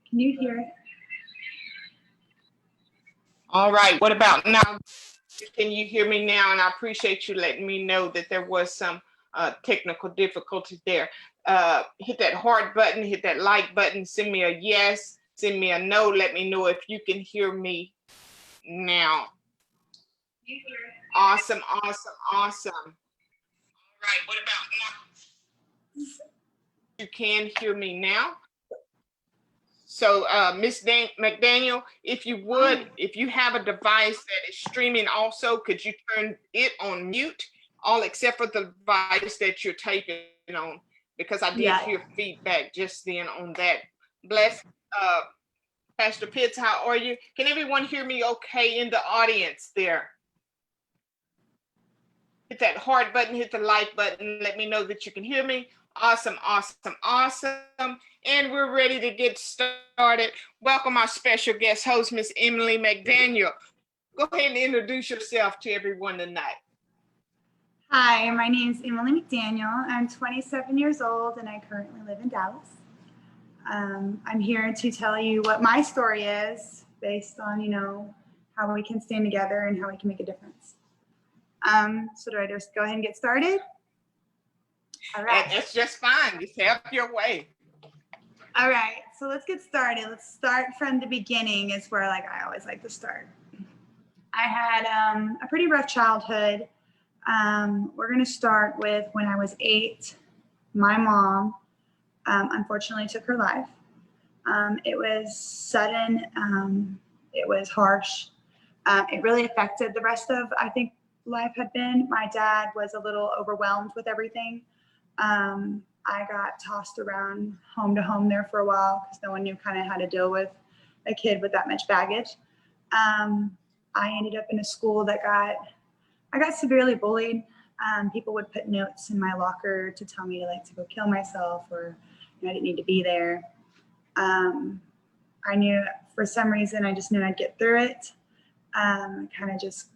Can you hear it? All right. What about now? Can you hear me now? And I appreciate you letting me know that there was some technical difficulties there. Hit that heart button, hit that like button, send me a yes, send me a no. Let me know if you can hear me now. Awesome, awesome, awesome. All right. What about now? You can hear me now. So, Miss McDaniel, if you would, if you have a device that is streaming also, could you turn it on mute, all except for the device that you're taping on? Because I did hear feedback just then on that. Bless, Pastor Pitts, how are you? Can everyone hear me okay in the audience there? Hit that heart button, hit the like button, let me know that you can hear me. Awesome, awesome, awesome. And we're ready to get started. Welcome our special guest host, Miss Emily McDaniel. Go ahead and introduce yourself to everyone tonight. Hi, my name is Emily McDaniel. I'm 27 years old and I currently live in Dallas. I'm here to tell you what my story is based on, how we can stand together and how we can make a difference. So do I just go ahead and get started? All right. That's just fine. Just have your way. All right. So let's get started. Let's start from the beginning is where I always like to start. I had a pretty rough childhood. We're going to start with when I was 8. My mom, unfortunately, took her life. It was sudden. It was harsh. It really affected the rest of, I think, life had been. My dad was a little overwhelmed with everything. I got tossed around home to home there for a while because no one knew kind of how to deal with a kid with that much baggage. I ended up in a school that I got severely bullied. People would put notes in my locker to tell me to go kill myself or I didn't need to be there. I knew for some reason, I just knew I'd get through it. Kind of just,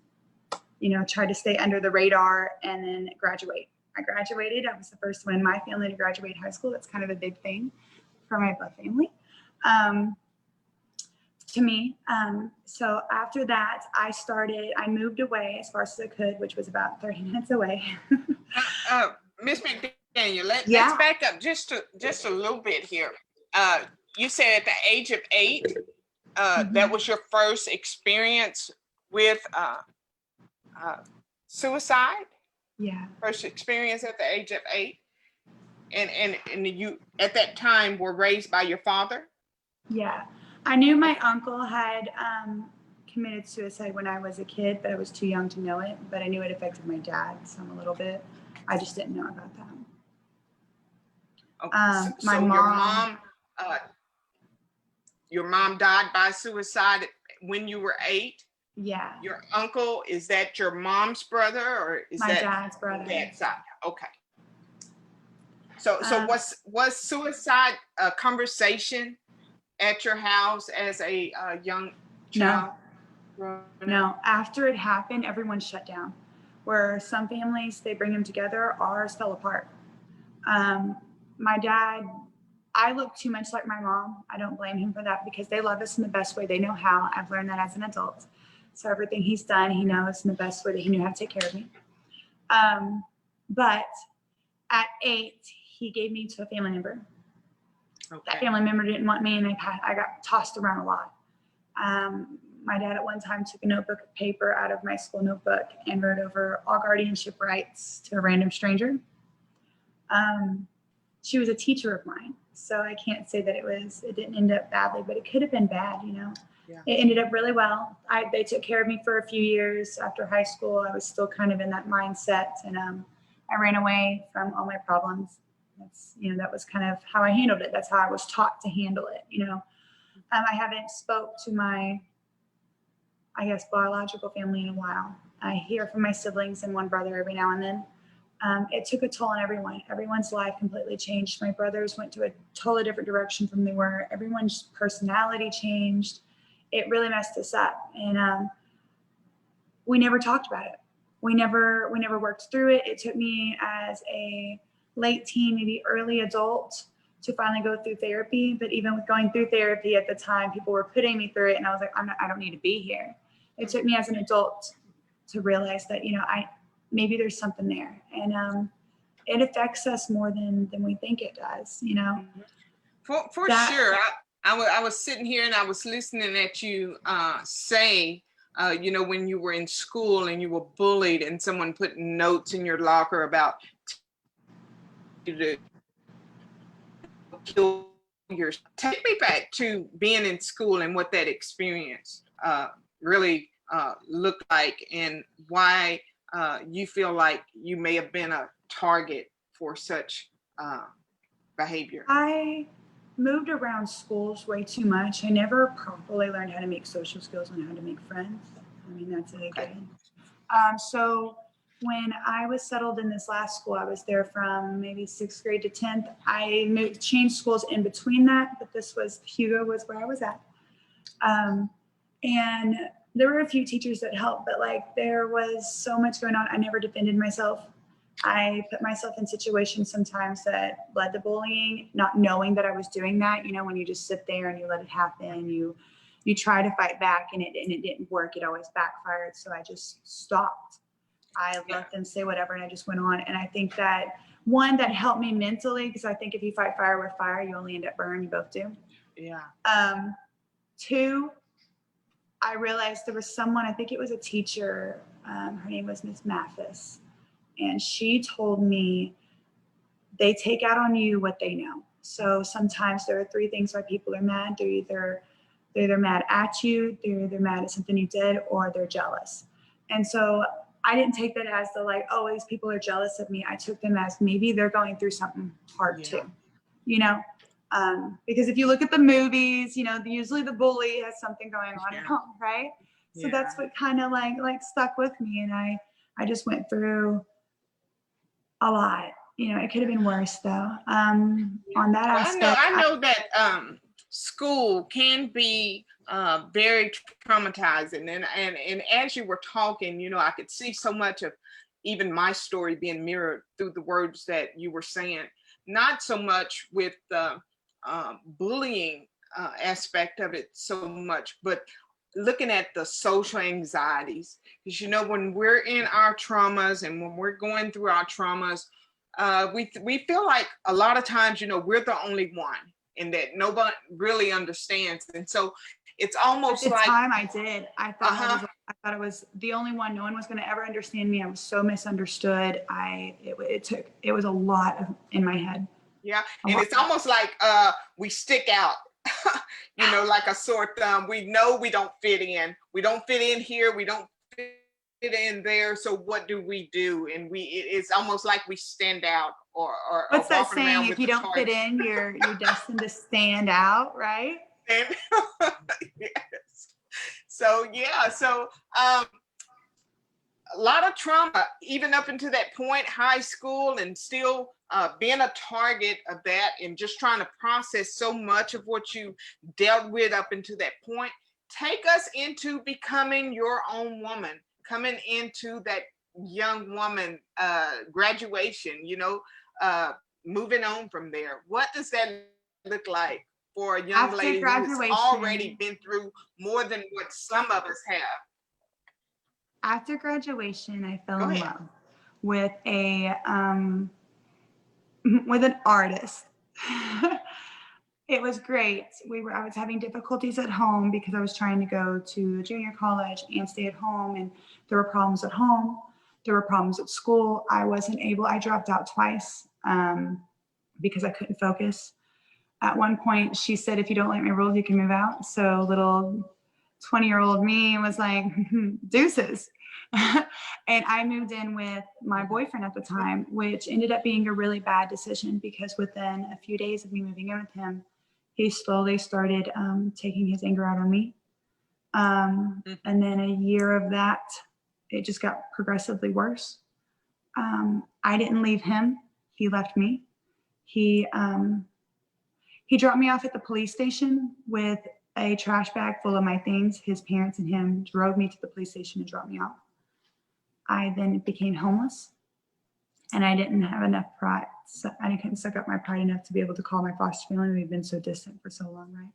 tried to stay under the radar and then graduate. I graduated. I was the first one in my family to graduate high school. That's kind of a big thing for my blood family. To me. So after that, I moved away as far as I could, which was about 30 minutes away. Miss McDaniel, let's back up just a little bit here. You said at the age of 8, that was your first experience with suicide? Yeah. First experience at the age of 8? And you at that time were raised by your father? Yeah. I knew my uncle had committed suicide when I was a kid, but I was too young to know it. But I knew it affected my dad some a little bit. I just didn't know about that. Okay. My mom. Your mom died by suicide when you were 8? Yeah. Your uncle, is that your mom's brother or is my that dad's brother? Dad's side? Okay. So was suicide a conversation at your house as a young child? No. After it happened, everyone shut down. Where some families, they bring them together, ours fell apart. My dad, I look too much like my mom. I don't blame him for that because they love us in the best way they know how. I've learned that as an adult. So everything he's done, he knows in the best way that he knew how to take care of me. But at 8, he gave me to a family member. Okay. That family member didn't want me, and I got tossed around a lot. My dad at one time took a notebook of paper out of my school notebook and wrote over all guardianship rights to a random stranger. She was a teacher of mine, so I can't say that it didn't end up badly, but it could have been bad, Yeah. It ended up really well. They took care of me for a few years after high school. I was still kind of in that mindset, and I ran away from all my problems. That's, that was kind of how I handled it. That's how I was taught to handle it, I haven't spoke to my, biological family in a while. I hear from my siblings and one brother every now and then. it took a toll on everyone. Everyone's life completely changed. My brothers went to a totally different direction from they were. Everyone's personality changed. It really messed us up. And we never talked about it. We never worked through it. It took me as a late teen, maybe early adult, to finally go through therapy. But even with going through therapy at the time, people were putting me through it, and I was like, I don't need to be here. It took me as an adult to realize that, maybe there's something there, and it affects us more than we think it does. For sure. I was sitting here and I was listening at you say, when you were in school and you were bullied and someone put notes in your locker about you to kill yourself. Take me back to being in school and what that experience really looked like, and why you feel like you may have been a target for such behavior. I moved around schools way too much. I never properly learned how to make social skills and how to make friends. I mean, that's it again. So when I was settled in this last school, I was there from maybe 6th grade to 10th. I changed schools in between that, but Hugo was where I was at. And there were a few teachers that helped, but there was so much going on. I never defended myself. I put myself in situations sometimes that led to bullying, not knowing that I was doing that. When you just sit there and you let it happen, you try to fight back, and it didn't work. It always backfired. So I just stopped. I let them say whatever, and I just went on. And I think that one, that helped me mentally, because I think if you fight fire with fire, you only end up burned. You both do. Yeah. Two, I realized there was someone, I think it was a teacher. Her name was Miss Mathis. And she told me they take out on you what they know. So sometimes there are 3 things why people are mad. They're either mad at you, they're either mad at something you did, or they're jealous. And so I didn't take that as oh, these people are jealous of me. I took them as maybe they're going through something hard too, because if you look at the movies, usually the bully has something going on at home, right? So that's what kind of like stuck with me. And I just went through a lot. It could have been worse though. On that aspect, I know that school can be very traumatizing, and as you were talking, I could see so much of even my story being mirrored through the words that you were saying. Not so much with the bullying aspect of it so much, but looking at the social anxieties. Because when we're in our traumas and when we're going through our traumas, we feel like a lot of times, we're the only one, and that nobody really understands. And so it's almost at the like time I did. I thought it was the only one. No one was going to ever understand me. I was so misunderstood. It was a lot in my head. Yeah, and it's almost like we stick out. Like a sore thumb. We know we don't fit in. We don't fit in here. We don't fit in there. So what do? And it's almost like we stand out or what's that saying? If you don't fit in, you're destined to stand out, right? Yes. So a lot of trauma, even up into that point, high school, and still being a target of that, and just trying to process so much of what you dealt with up into that point. Take us into becoming your own woman, coming into that young woman graduation, moving on from there. What does that look like for a young lady who's already been through more than what some of us have? After graduation, I fell in love with an artist. It was great. I was having difficulties at home because I was trying to go to junior college and stay at home, and there were problems at home. There were problems at school. I dropped out twice because I couldn't focus. At one point, she said, if you don't like my rules, you can move out. So little 20-year-old me was like, deuces. And I moved in with my boyfriend at the time, which ended up being a really bad decision, because within a few days of me moving in with him, he slowly started taking his anger out on me. And then a year of that, it just got progressively worse. I didn't leave him. He left me. He dropped me off at the police station with a trash bag full of my things. His parents and him drove me to the police station and dropped me off. I then became homeless, and I didn't have enough pride. So I couldn't suck up my pride enough to be able to call my foster family. We've been so distant for so long, right?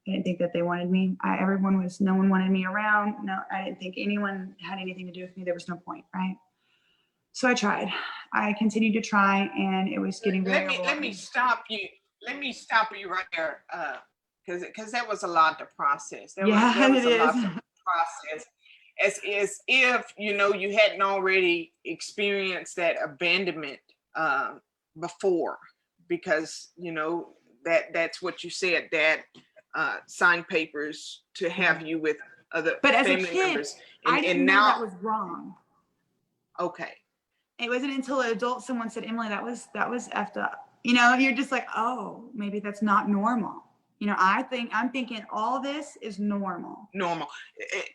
I didn't think that they wanted me. No one wanted me around. No, I didn't think anyone had anything to do with me. There was no point, right? So I tried. I continued to try, and it was getting very Let me overwhelming. stop you. Let me stop you right there, because that was a lot to process. That Yeah, was it a lot is. to process. As if you hadn't already experienced that abandonment before, because that's what you said. Dad signed papers to have you with other But as a family kid, members, I didn't and know now that was wrong. okay. It wasn't until an adult, someone said, Emily, that was effed up. You're just like, oh, maybe that's not normal. I'm thinking all this is normal. Normal,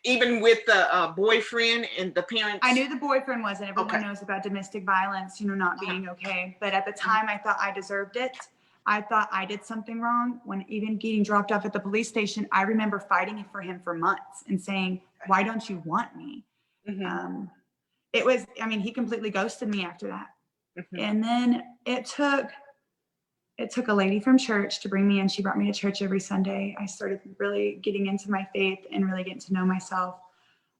even with the boyfriend and the parents. I knew the boyfriend wasn't. Everyone Okay. knows about domestic violence, not being okay. But at the time, I thought I deserved it. I thought I did something wrong. When even getting dropped off at the police station, I remember fighting for him for months and saying, why don't you want me? Mm-hmm. He completely ghosted me after that. Mm-hmm. And then it took a lady from church to bring me in. She brought me to church every Sunday. I started really getting into my faith and really getting to know myself.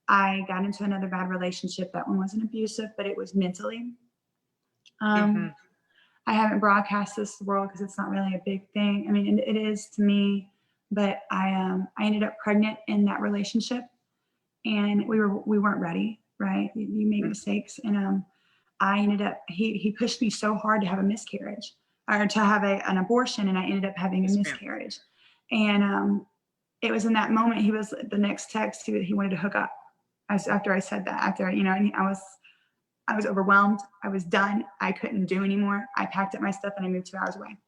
I got into another bad relationship. That one wasn't abusive, but it was mentally. Mm-hmm. I haven't broadcast this to the world because it's not really a big thing. It is to me, but I ended up pregnant in that relationship, and we weren't ready, right? You make mistakes, and I ended up, he pushed me so hard to have a miscarriage, or to have an abortion, and I ended up having a miscarriage. And it was in that moment, the next text, he wanted to hook up. After I said that, and I was overwhelmed. I was done. I couldn't do anymore. I packed up my stuff and I moved 2 hours away.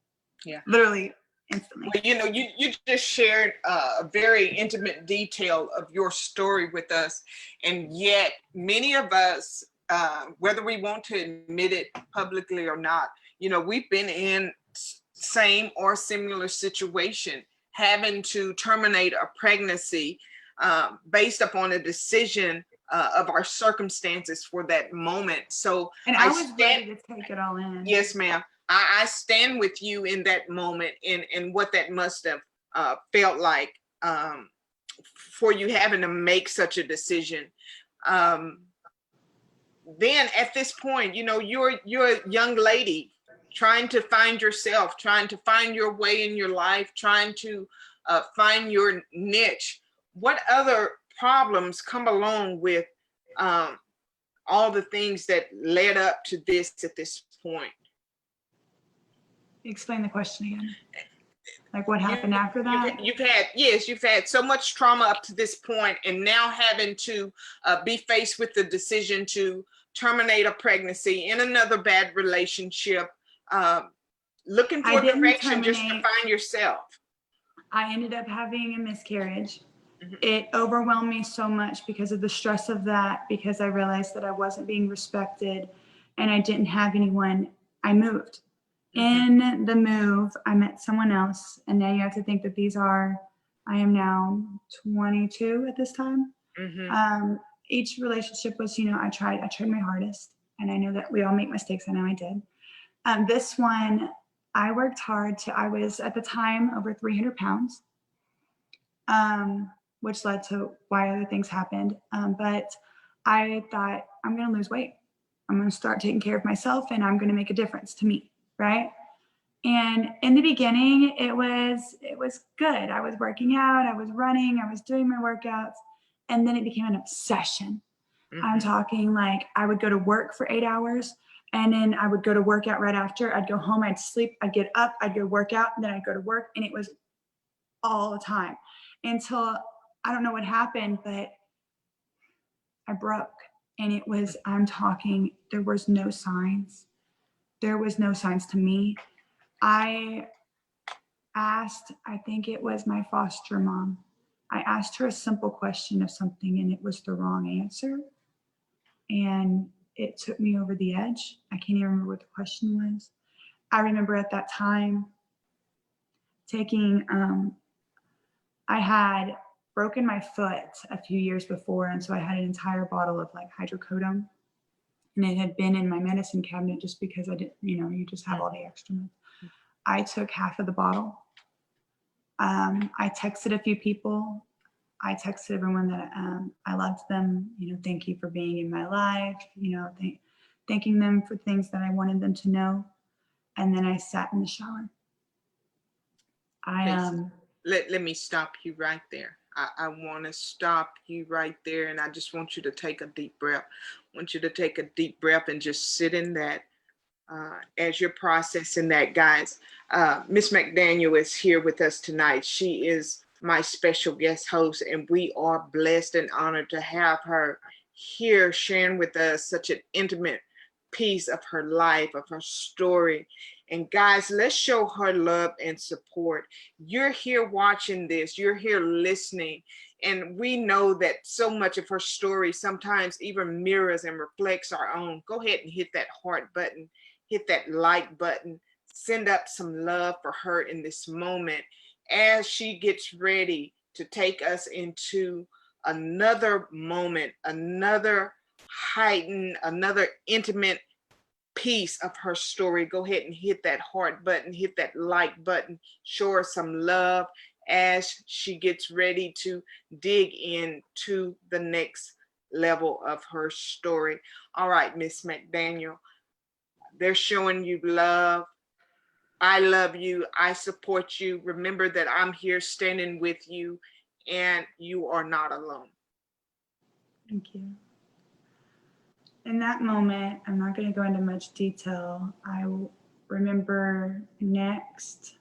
Yeah. Literally instantly. Well, you just shared a very intimate detail of your story with us, and yet many of us, whether we want to admit it publicly or not, we've been in same or similar situation, having to terminate a pregnancy based upon a decision of our circumstances for that moment. So And I was ready to take it all in. Yes, ma'am. I stand with you in that moment, and what that must have felt like for you having to make such a decision. Then at this point, you're a young lady trying to find yourself, trying to find your way in your life, trying to find your niche. What other problems come along with all the things that led up to this at this point? Explain the question again. Like what happened after that? You've had so much trauma up to this point, and now having to be faced with the decision to terminate a pregnancy in another bad relationship, looking for direction just to find yourself. I ended up having a miscarriage. Mm-hmm. It overwhelmed me so much because of the stress of that, because I realized that I wasn't being respected and I didn't have anyone. I moved. Mm-hmm. In the move, I met someone else, and now you have to think that I am now 22 at this time. Mm-hmm. Each relationship was, I tried my hardest, and I know that we all make mistakes. I know I did. This one, I worked hard I was at the time over 300 pounds, which led to why other things happened. But I thought, I'm going to lose weight. I'm going to start taking care of myself, and I'm going to make a difference to me. Right. And in the beginning, it was good. I was working out, I was running, I was doing my workouts, and then it became an obsession. Mm-hmm. I'm talking like I would go to work for 8 hours, and then I would go to work out right after. I'd go home, I'd sleep, I'd get up, I'd go work out, and then I'd go to work, and it was all the time until I don't know what happened, but I broke. And it was, I'm talking, there was no signs. There was no signs to me. I asked, I think it was my foster mom. I asked her a simple question of something, and it was the wrong answer. And it took me over the edge. I can't even remember what the question was. I remember at that time taking, I had broken my foot a few years before, and so I had an entire bottle of like hydrocodone, and it had been in my medicine cabinet just because I didn't, you just have all the extra meds. I took half of the bottle. I texted a few people. I texted everyone that I loved them. Thank you for being in my life. Thanking them for things that I wanted them to know. And then I sat in the shower. Let me stop you right there. I want to stop you right there, and I just want you to take a deep breath. I want you to take a deep breath and just sit in that as you're processing that, guys. Miss McDaniel is here with us tonight. She is my special guest host, and we are blessed and honored to have her here sharing with us such an intimate piece of her life, of her story. And guys, let's show her love and support. You're here watching this, you're here listening, and we know that so much of her story sometimes even mirrors and reflects our own. Go ahead and hit that heart button, hit that like button, send up some love for her in this moment as she gets ready to take us into another moment, another heightened, another intimate piece of her story. Go ahead and hit that heart button, hit that like button, show her some love as she gets ready to dig into the next level of her story. All right, Miss McDaniel, they're showing you love. I love you. I support you. Remember that I'm here standing with you, and you are not alone. Thank you. In that moment, I'm not going to go into much detail. I remember next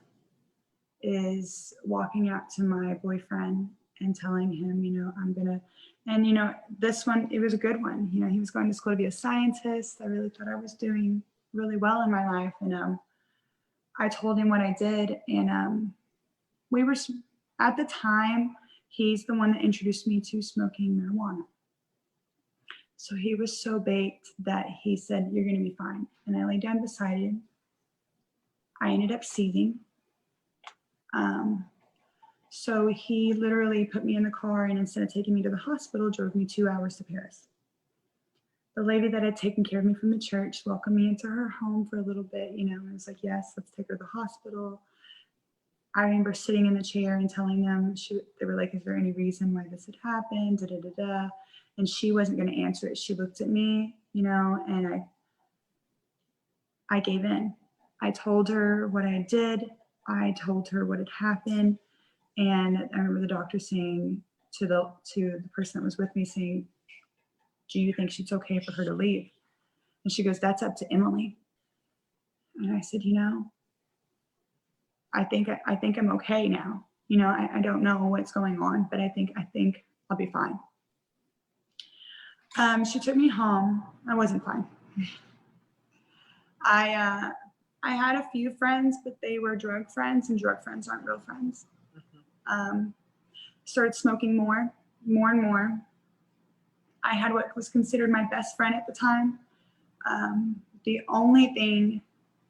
is walking out to my boyfriend and telling him, I'm going to, and this one, it was a good one. He was going to school to be a scientist. I really thought I was doing really well in my life. And I told him what I did. And we were, at the time, he's the one that introduced me to smoking marijuana. So he was so baked that he said, "You're going to be fine." And I lay down beside him. I ended up seizing. So he literally put me in the car, and instead of taking me to the hospital, drove me 2 hours to Paris. The lady that had taken care of me from the church welcomed me into her home for a little bit, and was like, "Yes, let's take her to the hospital." I remember sitting in the chair and telling them, they were like, "Is there any reason why this had happened? Da, da, da, da." And she wasn't going to answer it. She looked at me, and I gave in. I told her what I did. I told her what had happened. And I remember the doctor saying to the person that was with me, saying, "Do you think it's okay for her to leave?" And she goes, "That's up to Emily." And I said, I think I'm okay now. I don't know what's going on, but I think I'll be fine. She took me home. I wasn't fine. I had a few friends, but they were drug friends, and drug friends aren't real friends. Started smoking more and more. I had what was considered my best friend at the time. The only thing,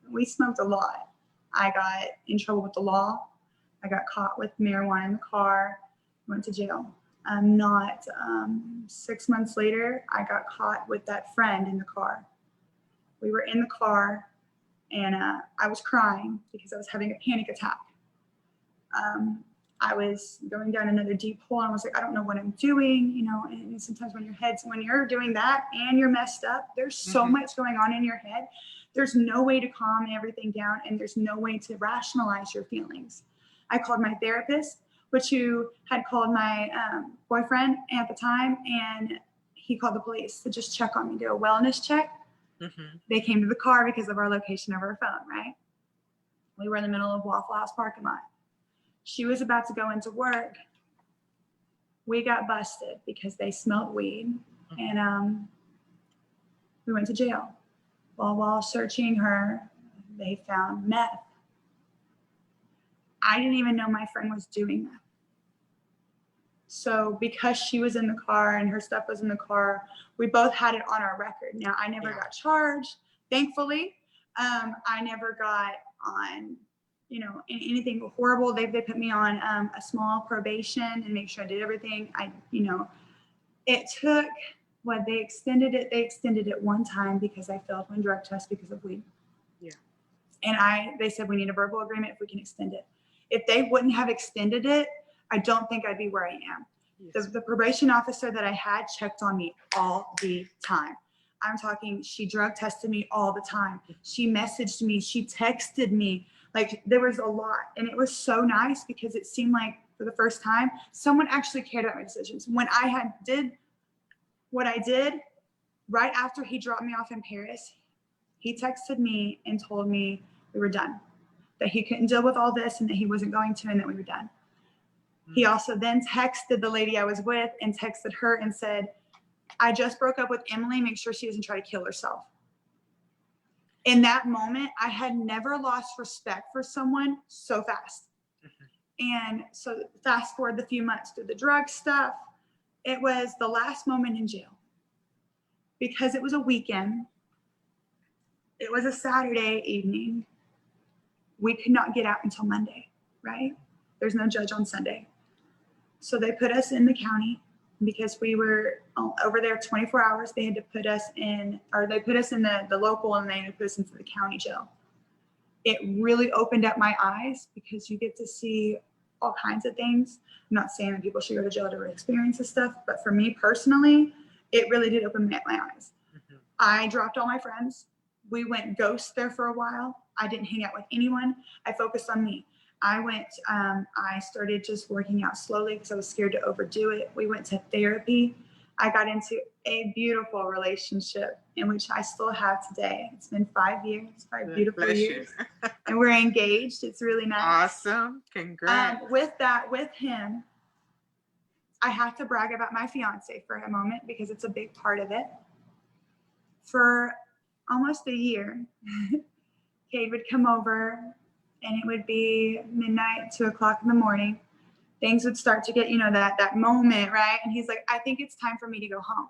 we smoked a lot. I got in trouble with the law. I got caught with marijuana in the car, went to jail. Not 6 months later, I got caught with that friend in the car. We were in the car, and I was crying because I was having a panic attack. I was going down another deep hole. I was like, I don't know what I'm doing, and sometimes when you're doing that and you're messed up, there's so much going on in your head. There's no way to calm everything down, and there's no way to rationalize your feelings. I called my therapist, who had called my boyfriend at the time, and he called the police to just check on me, do a wellness check. They came to the car because of our location of our phone, right? We were in the middle of Waffle House parking lot. She was about to go into work. We got busted because they smelled weed, and we went to jail. While searching her, they found meth. I didn't even know my friend was doing that. So because she was in the car and her stuff was in the car, we both had it on our record. Now, I never got charged, thankfully. I never got on, you know, anything horrible. They put me on a small probation and make sure I did everything. It took what they extended it. They extended it one time because I failed one drug test because of weed. Yeah. And they said we need a verbal agreement if we can extend it. If they wouldn't have extended it, I don't think I'd be where I am. Yes. The probation officer that I had checked on me all the time. I'm talking, she drug tested me all the time. She messaged me, she texted me. Like, there was a lot. And it was so nice because it seemed like for the first time, someone actually cared about my decisions. When I did what I did, right after he dropped me off in Paris, he texted me and told me we were done, that he couldn't deal with all this and that he wasn't going to, and that we were done. He also then texted the lady I was with and texted her and said, I just broke up with Emily. Make sure she doesn't try to kill herself. In that moment, I had never lost respect for someone so fast. And so fast forward the few months through the drug stuff, it was the last moment in jail. Because it was a weekend, it was a Saturday evening, we could not get out until Monday, right? There's no judge on Sunday. So they put us in the county because we were over there 24 hours. They had to put us in, or they put us in the local, and they had to put us into the county jail. It really opened up my eyes because you get to see all kinds of things. I'm not saying that people should go to jail to experience this stuff, but for me personally, it really did open my eyes. Mm-hmm. I dropped all my friends. We went ghost there for a while. I didn't hang out with anyone. I focused on me. I started just working out slowly because I was scared to overdo it. We went to therapy. I got into a beautiful relationship in which I still have today. It's been 5 years, 5 beautiful years. And we're engaged. It's really nice. Awesome. Congrats. With him, I have to brag about my fiance for a moment because it's a big part of it. For almost a year, Cade would come over, and it would be midnight, 2 o'clock in the morning. Things would start to get, that moment, right? And he's like, I think it's time for me to go home.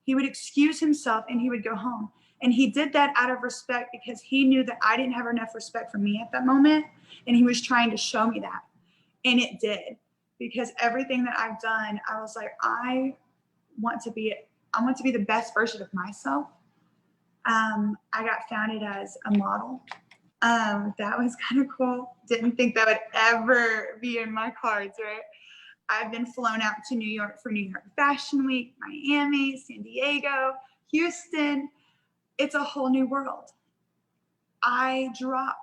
He would excuse himself and he would go home. And he did that out of respect because he knew that I didn't have enough respect for me at that moment. And he was trying to show me that. And it did. Because everything that I've done, I was like, I want to be the best version of myself. I got founded as a model. That was kind of cool. Didn't think that would ever be in my cards, right? I've been flown out to New York for New York Fashion Week, Miami, San Diego, Houston. It's a whole new world. I forgot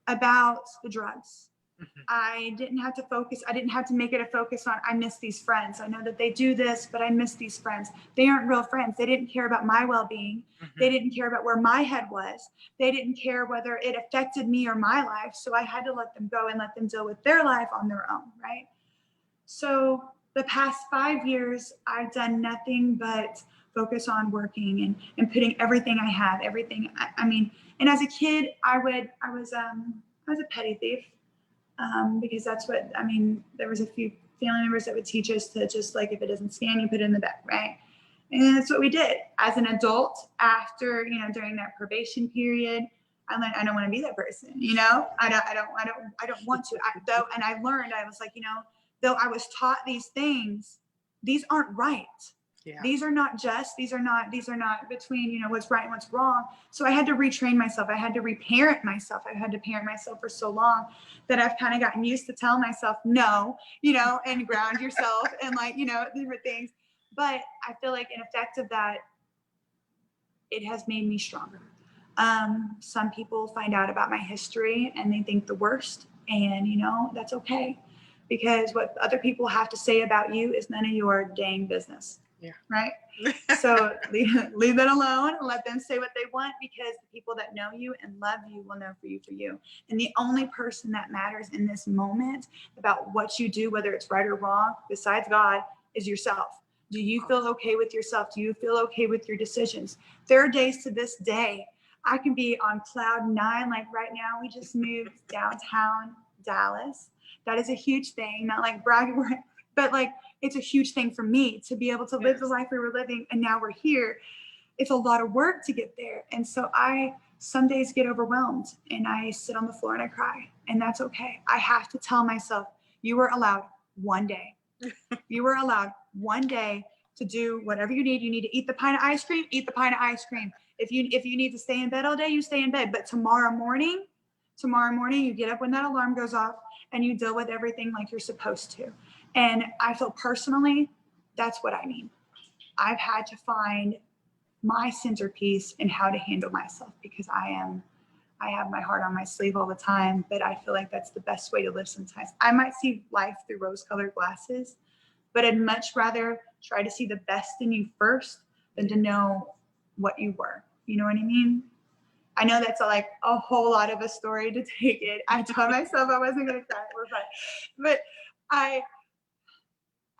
about the drugs. Mm-hmm. I didn't have to focus. I didn't have to make it a focus on, I miss these friends. I know that they do this, but I miss these friends. They aren't real friends. They didn't care about my well-being. Mm-hmm. They didn't care about where my head was. They didn't care whether it affected me or my life. So I had to let them go and let them deal with their life on their own, right? So the past 5 years, I've done nothing but focus on working and putting everything I have, everything. And as a kid, I was a petty thief. Because that's what, there was a few family members that would teach us to just, like, if it doesn't scan, you put it in the bag, right? And that's what we did. As an adult, after, during that probation period, I learned I don't want to be that person, I don't want to. And I learned, I was like, though I was taught these things, these aren't right. Yeah. These are not between, what's right and what's wrong. So I had to retrain myself. I had to reparent myself. I had to parent myself for so long that I've kind of gotten used to telling myself no, and ground yourself and different things. But I feel like in effect of that, it has made me stronger. Some people find out about my history and they think the worst, and that's okay, because what other people have to say about you is none of your dang business. Yeah. Right. So leave that alone and let them say what they want, because the people that know you and love you will know for you. And the only person that matters in this moment about what you do, whether it's right or wrong, besides God, is yourself. Do you feel okay with yourself? Do you feel okay with your decisions? There are days to this day I can be on cloud 9. Like right now, we just moved downtown Dallas. That is a huge thing, not like bragging, but like it's a huge thing for me to be able to live the life we were living, and now we're here. It's a lot of work to get there. And so I some days get overwhelmed and I sit on the floor and I cry, and that's okay. I have to tell myself, you were allowed one day. You were allowed one day to do whatever you need. You need to eat the pint of ice cream, eat the pint of ice cream. If you need to stay in bed all day, you stay in bed. But tomorrow morning, you get up when that alarm goes off and you deal with everything like you're supposed to. And I feel personally, that's what I mean. I've had to find my centerpiece in how to handle myself, because I have my heart on my sleeve all the time, but I feel like that's the best way to live sometimes. I might see life through rose-colored glasses, but I'd much rather try to see the best in you first than to know what you were. You know what I mean? I know that's like a whole lot of a story to take it. I told myself I wasn't going to cry. We're fine. But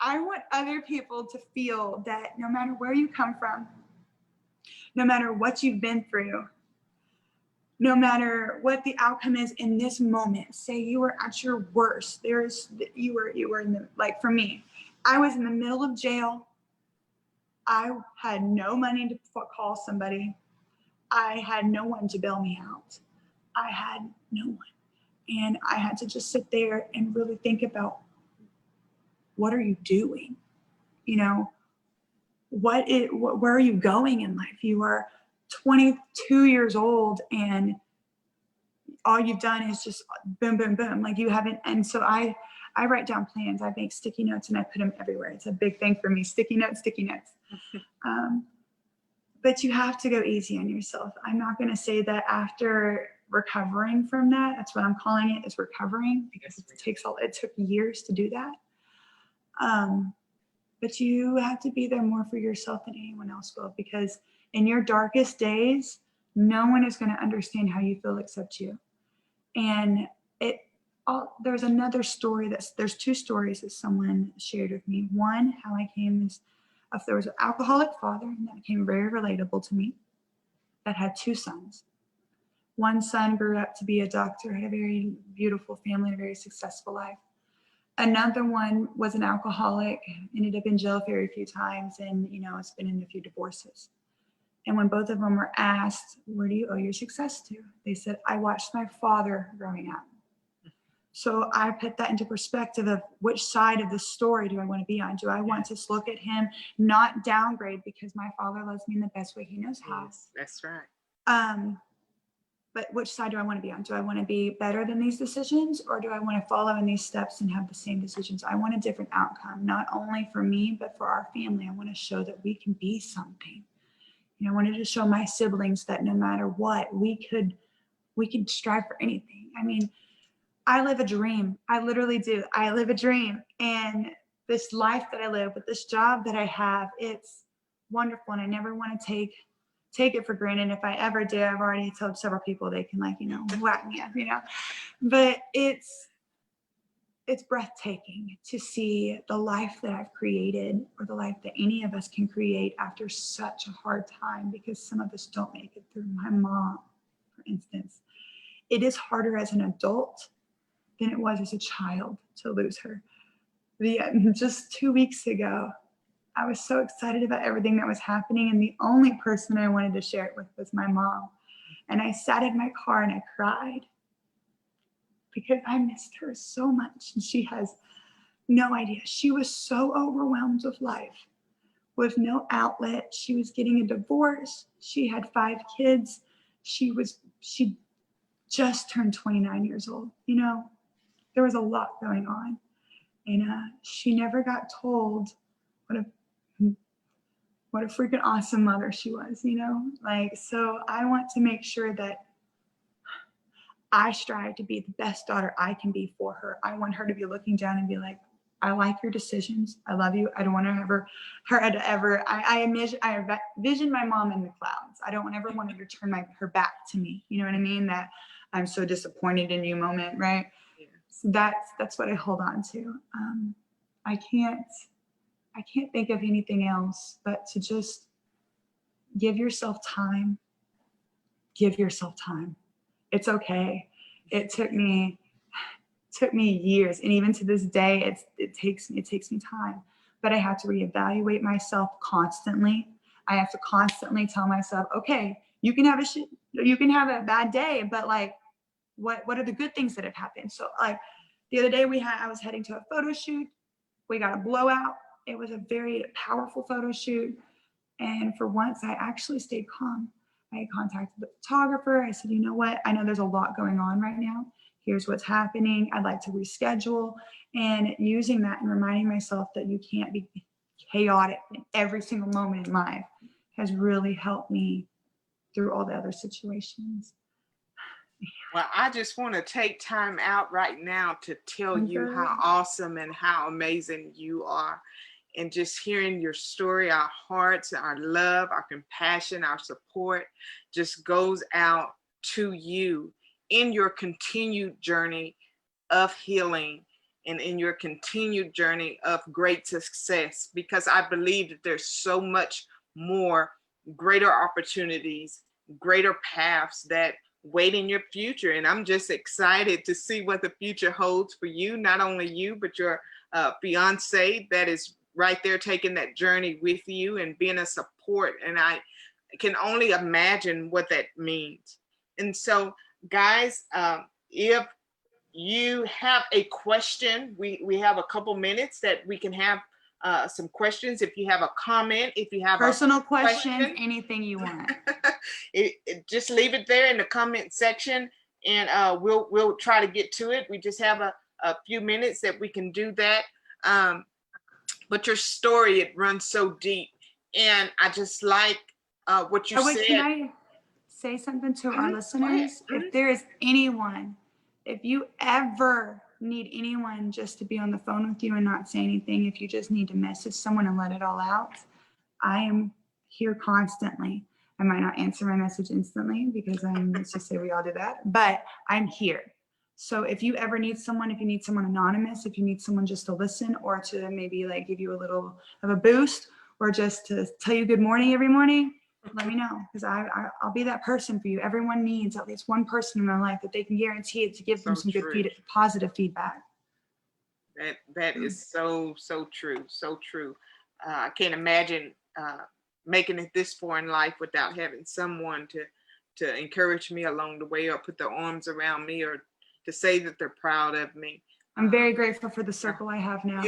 I want other people to feel that no matter where you come from, no matter what you've been through, no matter what the outcome is in this moment, say you were at your worst, you were in the, like for me, I was in the middle of jail. I had no money to call somebody. I had no one to bail me out. I had no one. And I had to just sit there and really think about, what are you doing? You know, where are you going in life? You are 22 years old and all you've done is just boom, boom, boom. Like you haven't. And so I write down plans. I make sticky notes and I put them everywhere. It's a big thing for me. Sticky notes. But you have to go easy on yourself. I'm not going to say that after recovering from that, that's what I'm calling it, is recovering, because it took years to do that. But you have to be there more for yourself than anyone else will, because in your darkest days, no one is going to understand how you feel except you. And there's another story there's two stories that someone shared with me. One, how I came is, if there was an alcoholic father, and that became very relatable to me, that had two sons. One son grew up to be a doctor, had a very beautiful family, a very successful life. Another one was an alcoholic, ended up in jail very few times, and has been in a few divorces. And when both of them were asked, where do you owe your success to? They said, I watched my father growing up. So I put that into perspective of, which side of the story do I want to be on? Do I want to look at him, not downgrade, because my father loves me in the best way he knows how? Yes, that's right. But which side do I want to be on? Do I want to be better than these decisions, or do I want to follow in these steps and have the same decisions? I want a different outcome, not only for me, but for our family. I want to show that we can be something. I wanted to show my siblings that no matter what, we could strive for anything. I mean, I live a dream. I literally do. I live a dream. And this life that I live with this job that I have, it's wonderful. And I never want to take it for granted. If I ever do, I've already told several people they can whack me up, but it's breathtaking to see the life that I've created, or the life that any of us can create after such a hard time, because some of us don't make it through. My mom, for instance, it is harder as an adult than it was as a child to lose her. Just 2 weeks ago, I was so excited about everything that was happening, and the only person I wanted to share it with was my mom. And I sat in my car and I cried, because I missed her so much. And she has no idea. She was so overwhelmed with life, with no outlet. She was getting a divorce. She had 5 kids. She just turned 29 years old. There was a lot going on. And she never got told what a freaking awesome mother she was, so I want to make sure that I strive to be the best daughter I can be for her. I want her to be looking down and be like, I like your decisions. I love you. I don't want I envision my mom in the clouds. I don't ever want her to turn her back to me. You know what I mean? That I'm so disappointed in you moment, right? Yeah. So that's what I hold on to. I can't think of anything else but to just give yourself time. Give yourself time. It's okay. It took me took me years, and even to this day, it takes me time. But I have to reevaluate myself constantly. I have to constantly tell myself, okay, you can have a bad day, but like, what are the good things that have happened? So like the other day I was heading to a photo shoot. We got a blowout. It was a very powerful photo shoot. And for once, I actually stayed calm. I contacted the photographer. I said, you know what? I know there's a lot going on right now. Here's what's happening. I'd like to reschedule. And using that and reminding myself that you can't be chaotic in every single moment in life has really helped me through all the other situations. Well, I just want to take time out right now to tell you how awesome and how amazing you are. And just hearing your story, our hearts, our love, our compassion, our support just goes out to you in your continued journey of healing and in your continued journey of great success, because I believe that there's so much more, greater opportunities, greater paths that wait in your future. And I'm just excited to see what the future holds for you, not only you, but your fiance that is right there taking that journey with you and being a support. And I can only imagine what that means. And so, guys, if you have a question, we have a couple minutes that we can have some questions. If you have a comment, if you have personal questions, anything you want, just leave it there in the comment section, and we'll try to get to it. We just have a few minutes that we can do that. But your story, it runs so deep, and I just like what you said. Can I say something to our listeners? If there is anyone, if you ever need anyone just to be on the phone with you and not say anything, if you just need to message someone and let it all out, I am here constantly. I might not answer my message instantly because let's just say we all do that, but I'm here. So if you ever need someone, if you need someone anonymous, if you need someone just to listen or to maybe like give you a little of a boost or just to tell you good morning every morning, let me know, because I'll be that person for you. Everyone needs at least one person in their life that they can guarantee it to give them some good positive feedback. That is so true, so true. I can't imagine making it this far in life without having someone to encourage me along the way or put their arms around me or to say that they're proud of me. I'm very grateful for the circle I have now.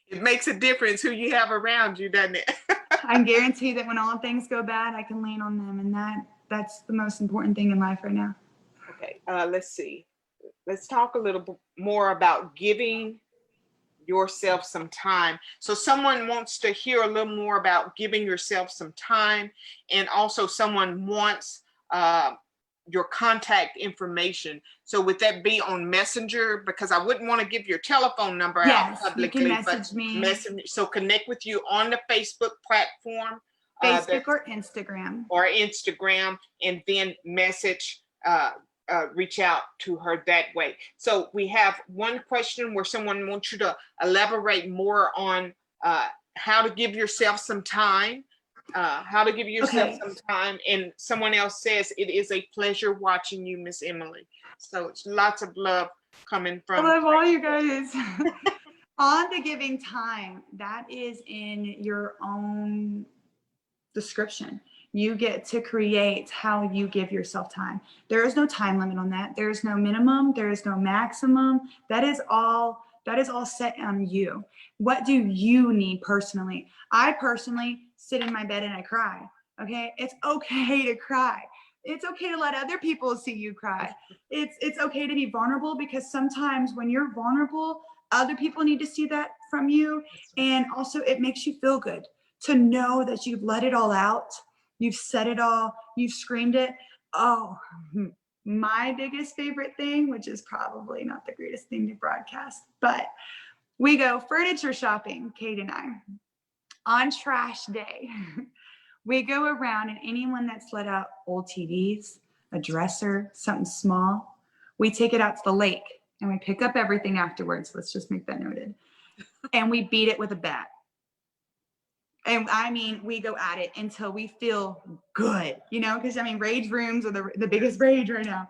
It makes a difference who you have around you, doesn't it? I guarantee that when all things go bad, I can lean on them, and that's the most important thing in life right now. Okay, let's see. Let's talk a little bit more about giving yourself some time. So someone wants to hear a little more about giving yourself some time, and also someone wants your contact information. So would that be on Messenger? Because I wouldn't want to give your telephone number out publicly. You can message me. So connect with you on the Facebook platform. Facebook or Instagram. And then message, reach out to her that way. So we have one question where someone wants you to elaborate more on how to give yourself some time. Some time, and someone else says it is a pleasure watching you, Miss Emily. So it's lots of love coming from. I love all you guys. On the giving time, that is in your own description. You get to create how you give yourself time. There is no time limit on that. There is no minimum. There is no maximum. That is all set on you. What do you need personally? I personally sit in my bed and I cry. Okay. It's okay to cry. It's okay to let other people see you cry. It's okay to be vulnerable, because sometimes when you're vulnerable, other people need to see that from you. And also it makes you feel good to know that you've let it all out. You've said it all. You've screamed it. Oh, my biggest favorite thing, which is probably not the greatest thing to broadcast, but we go furniture shopping, Kate and I, on trash day. We go around, and anyone that's let out old TVs, a dresser, something small, we take it out to the lake and we pick up everything afterwards. Let's just make that noted. And we beat it with a bat. And I mean, we go at it until we feel good, because rage rooms are the biggest rage right now.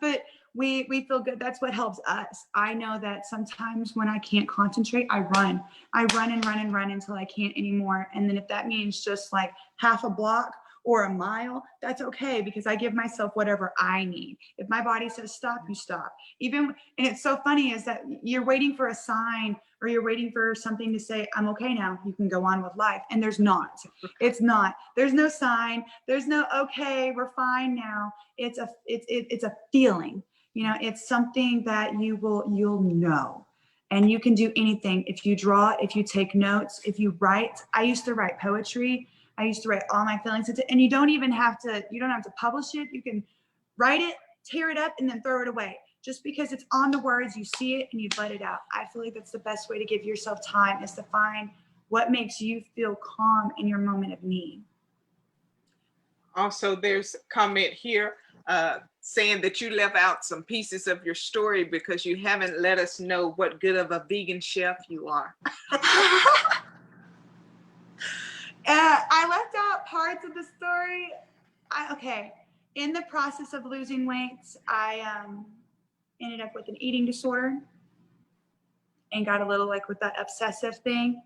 But we feel good. That's what helps us. I know that sometimes when I can't concentrate, I run and run until I can't anymore. And then if that means just like half a block or a mile, that's okay, because I give myself whatever I need. If my body says stop, you stop. Even, and it's so funny is that you're waiting for a sign or you're waiting for something to say, I'm okay now, you can go on with life. And there's not. It's not. There's no sign. There's no, okay, we're fine now. It's a feeling. You know, it's something that you'll know. And you can do anything. If you draw, if you take notes, if you write. I used to write poetry. I used to write all my feelings into, and you don't have to publish it. You can write it, tear it up, and then throw it away. Just because it's on the words, you see it and you let it out. I feel like that's the best way to give yourself time, is to find what makes you feel calm in your moment of need. Also, there's a comment here saying that you left out some pieces of your story because you haven't let us know what good of a vegan chef you are. I left out parts of the story. Okay. In the process of losing weight, I ended up with an eating disorder and got a little like with that obsessive thing.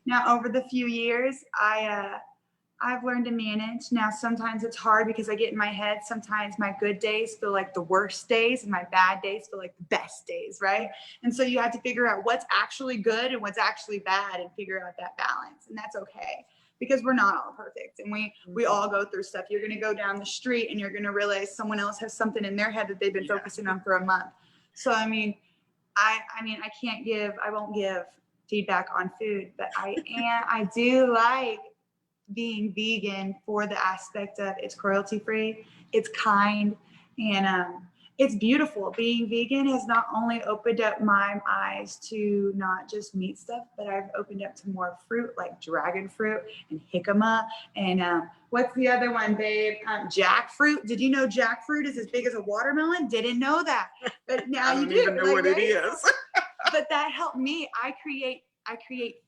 Now, over the few years, I've learned to manage. Now, sometimes it's hard because I get in my head. Sometimes my good days feel like the worst days and my bad days feel like the best days, right? And so you have to figure out what's actually good and what's actually bad and figure out that balance. And that's okay, because we're not all perfect, and we all go through stuff. You're going to go down the street and you're going to realize someone else has something in their head that they've been focusing on for a month. So, I won't give feedback on food, but I do like being vegan for the aspect of it's cruelty free, it's kind, and it's beautiful. Being vegan has not only opened up my eyes to not just meat stuff, but I've opened up to more fruit like dragon fruit and jicama. And what's the other one, babe? Jackfruit. Did you know jackfruit is as big as a watermelon? Didn't know that. But now you do. I don't even know what it is. But that helped me. I create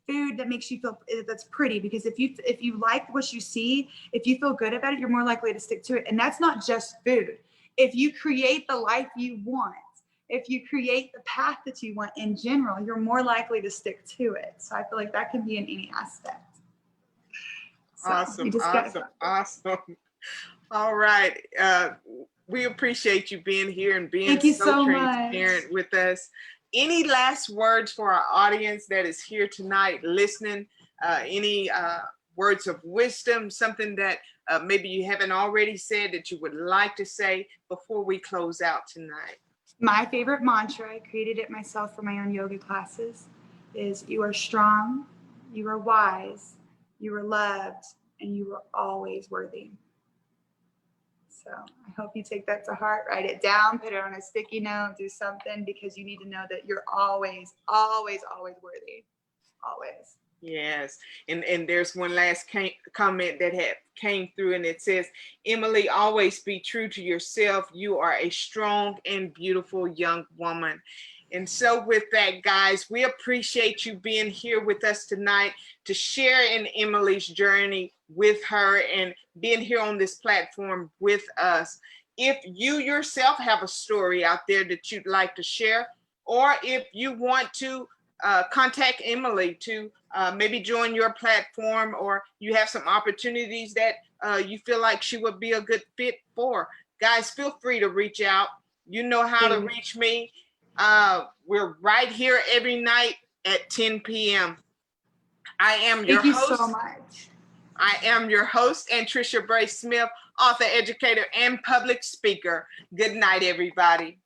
food that makes you feel that's pretty, because if you like what you see, if you feel good about it, you're more likely to stick to it. And that's not just food. If you create the life you want, if you create the path that you want in general, you're more likely to stick to it. So I feel like that can be in any aspect. So Awesome. All right. We appreciate you being here and being so transparent with us. Any last words for our audience that is here tonight listening? Any words of wisdom, something that maybe you haven't already said that you would like to say before we close out tonight? My favorite mantra, I created it myself for my own yoga classes, is you are strong, you are wise, you are loved, and you are always worthy. So I hope you take that to heart, write it down, put it on a sticky note, do something, because you need to know that you're always, always, always worthy. Always. Yes. And there's one last comment that came through, and it says, Emily, always be true to yourself. You are a strong and beautiful young woman. And so with that, guys, we appreciate you being here with us tonight to share in Emily's journey with her and being here on this platform with us. If you yourself have a story out there that you'd like to share, or if you want to contact Emily to maybe join your platform, or you have some opportunities that you feel like she would be a good fit for, guys, feel free to reach out. You know how to reach me. We're right here every night at 10 p.m. I am your host. Thank you so much. I am your host, Antricia Bray Smith, author, educator, and public speaker. Good night, everybody.